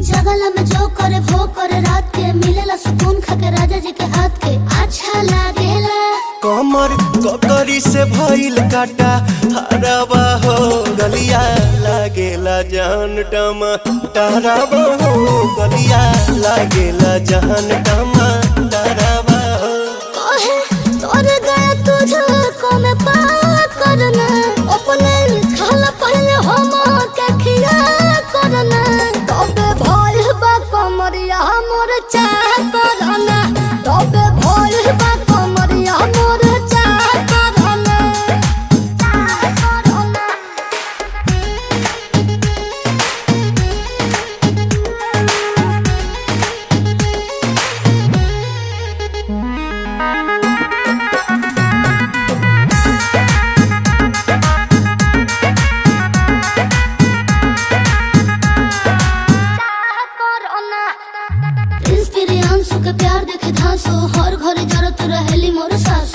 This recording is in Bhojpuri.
जगला में जो करे वो करे रात के मिलेला सुकून खाके राजा जी के हाथ के अच्छा लागेला। कमर ककरी से भइल काटा हराबा हो गलिया लागेला जान टमाटराबा हो गलिया लागेला जान टमाटराबा हो। कहे तोर गया तुझको मैं पार करना अपने खाला पहले हम के खिया करना तबे भइल बा कमरिया मोर चाह करना तबे भइल बा कमरिया मोर चाह करना चाह करना। प्रिंस प्रियांशु के प्यार देखे धांसो हर घर जरूरत रहेली मोर सास।